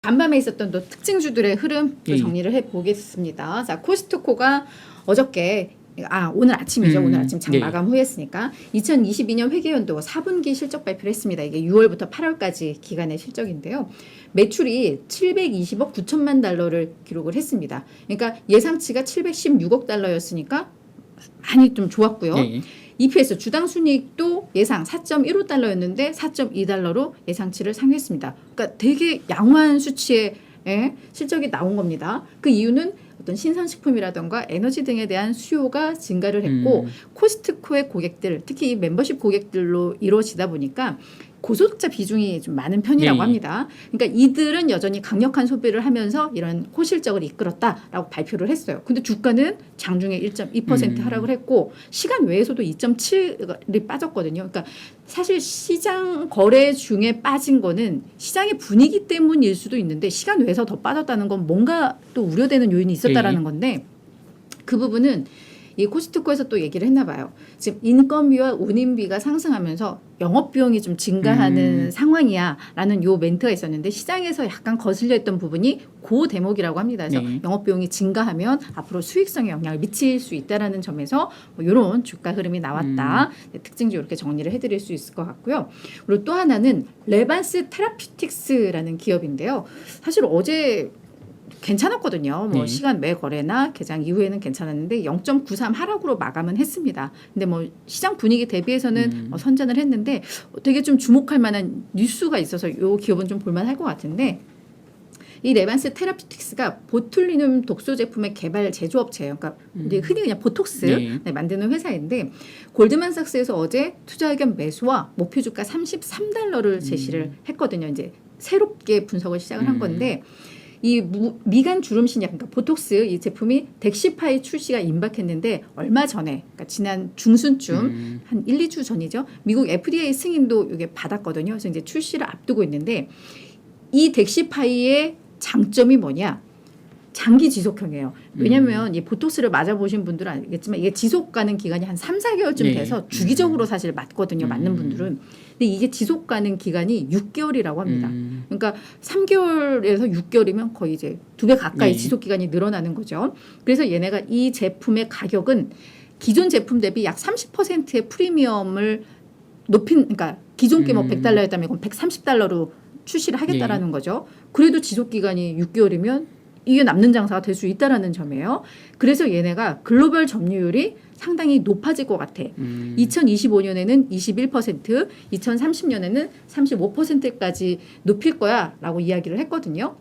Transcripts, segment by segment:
간밤에 있었던 또 특징주들의 흐름 또 정리를 해보겠습니다. 자, 코스트코가 어저께 오늘 아침이죠. 오늘 아침 장 마감 후였으니까 2022년 회계연도 4분기 실적 발표를 했습니다. 이게 6월부터 8월까지 기간의 실적인데요. 매출이 720억 9천만 달러를 기록을 했습니다. 그러니까 예상치가 716억 달러였으니까 많이 좀 좋았고요. EPS 주당 순이익도 예상 4.15달러였는데 4.2달러로 예상치를 상회했습니다. 그러니까 되게 양호한 수치의 실적이 나온 겁니다. 그 이유는 어떤 신선식품이라던가 에너지 등에 대한 수요가 증가를 했고 코스트코의 고객들, 특히 이 멤버십 고객들로 이루어지다 보니까 고소득자 비중이 좀 많은 편이라고 합니다. 그러니까 이들은 여전히 강력한 소비를 하면서 이런 호실적을 이끌었다라고 발표를 했어요. 근데 주가는 장중에 1.2% 하락을 했고 시간 외에서도 2.7이 빠졌거든요. 그러니까 사실 시장 거래 중에 빠진 거는 시장의 분위기 때문일 수도 있는데 시간 외에서 더 빠졌다는 건 뭔가 또 우려되는 요인이 있었다라는 건데 그 부분은 이 코스트코에서 또 얘기를 했나 봐요. 지금 인건비와 운임비가 상승하면서 영업비용이 좀 증가하는 상황이야라는 요 멘트가 있었는데 시장에서 약간 거슬려 있던 부분이 그 대목이라고 합니다. 그래서 영업비용이 증가하면 앞으로 수익성에 영향을 미칠 수 있다라는 점에서 뭐 이런 주가 흐름이 나왔다. 특징적으로 이렇게 정리를 해드릴 수 있을 것 같고요. 그리고 또 하나는 레반스 테라퓨틱스라는 기업인데요. 사실 어제 괜찮았거든요. 뭐 시간 매 거래나 개장 이후에는 괜찮았는데 0.93 하락으로 마감은 했습니다. 근데 뭐 시장 분위기 대비해서는 선전을 했는데 되게 좀 주목할 만한 뉴스가 있어서 이 기업은 좀 볼만할 것 같은데 이 레반스 테라퓨틱스가 보툴리눔 독소 제품의 개발 제조업체예요. 그러니까 흔히 그냥 보톡스 만드는 회사인데 골드만삭스에서 어제 투자 의견 매수와 목표 주가 33달러를 제시를 했거든요. 이제 새롭게 분석을 시작을 한 건데 이 미간 주름신 약, 그러니까 보톡스 이 제품이 덱시파이 출시가 임박했는데 얼마 전에, 그러니까 지난 중순쯤 한 1, 2주 전이죠. 미국 FDA 승인도 이게 받았거든요. 그래서 이제 출시를 앞두고 있는데 이 덱시파이의 장점이 뭐냐? 장기 지속형이에요. 왜냐하면 이 보톡스를 맞아보신 분들은 알겠지만 이게 지속 가는 기간이 한 3, 4개월쯤 돼서 주기적으로 사실 맞거든요. 맞는 분들은. 근데 이게 지속 가는 기간이 6개월이라고 합니다. 그러니까 3개월에서 6개월이면 거의 이제 2배 가까이 지속 기간이 늘어나는 거죠. 그래서 얘네가 이 제품의 가격은 기존 제품 대비 약 30%의 프리미엄을 높인, 그러니까 기존 게 뭐 100달러였다면 이건 130달러로 출시를 하겠다라는 거죠. 그래도 지속 기간이 6개월이면 이게 남는 장사가 될 수 있다라는 점이에요. 그래서 얘네가 글로벌 점유율이 상당히 높아질 것 같아. 2025년에는 21%, 2030년에는 35%까지 높일 거야라고 이야기를 했거든요.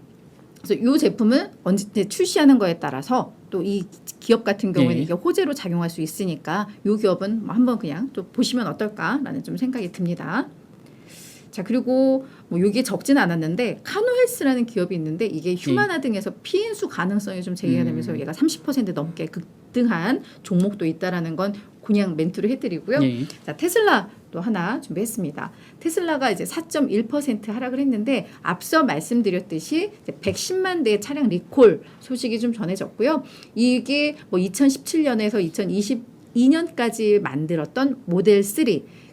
그래서 이 제품은 언제 출시하는 거에 따라서 또 이 기업 같은 경우에는 이게 호재로 작용할 수 있으니까 이 기업은 한번 그냥 또 보시면 어떨까라는 좀 생각이 듭니다. 자, 그리고 뭐 이게 적진 않았는데 카노헬스라는 기업이 있는데 이게 휴마나 등에서 피인수 가능성이 좀 제기가 되면서 얘가 30% 넘게 급등한 종목도 있다라는 건 그냥 멘트를 해드리고요. 자, 테슬라 또 하나 준비했습니다. 테슬라가 이제 4.1% 하락을 했는데 앞서 말씀드렸듯이 110만 대의 차량 리콜 소식이 좀 전해졌고요. 이게 뭐 2017년에서 2022년까지 만들었던 모델 3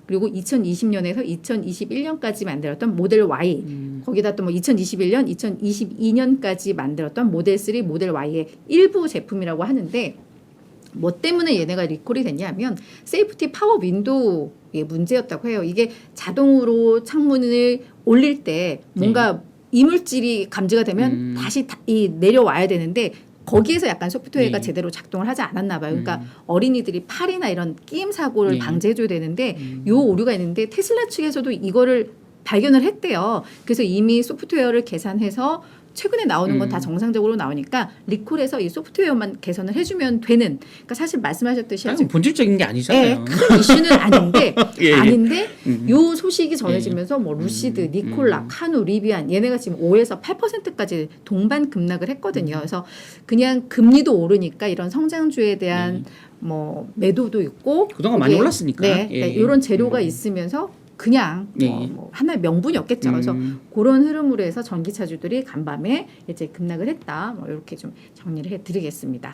그리고 2020년에서 2021년까지 만들었던 모델 Y 거기다 또 뭐 2021년, 2022년까지 만들었던 모델 3, 모델 Y의 일부 제품이라고 하는데 뭐 때문에 얘네가 리콜이 됐냐면 세이프티 파워 윈도우의 문제였다고 해요. 이게 자동으로 창문을 올릴 때 뭔가 이물질이 감지가 되면 다시 내려와야 되는데 거기에서 약간 소프트웨어가 제대로 작동을 하지 않았나 봐요. 그러니까 어린이들이 팔이나 이런 끼임 사고를 방지해줘야 되는데 요 오류가 있는데 테슬라 측에서도 이거를 발견을 했대요. 그래서 이미 소프트웨어를 개선해서 최근에 나오는 건 다 정상적으로 나오니까 리콜해서 이 소프트웨어만 개선을 해주면 되는. 그러니까 사실 말씀하셨듯이 아주 본질적인 게 아니잖아요. 큰 이슈는 아닌데 아닌데 요 소식이 전해지면서 뭐 루시드, 니콜라, 카누, 리비안 얘네가 지금 5에서 8%까지 동반 급락을 했거든요. 그래서 그냥 금리도 오르니까 이런 성장주에 대한 뭐 매도도 있고 그동안 많이 올랐으니까 이런 재료가 있으면서 그냥 뭐 하나의 명분이 없겠죠. 그래서 그런 흐름으로 해서 전기차주들이 간밤에 이제 급락을 했다. 뭐 이렇게 좀 정리를 해드리겠습니다.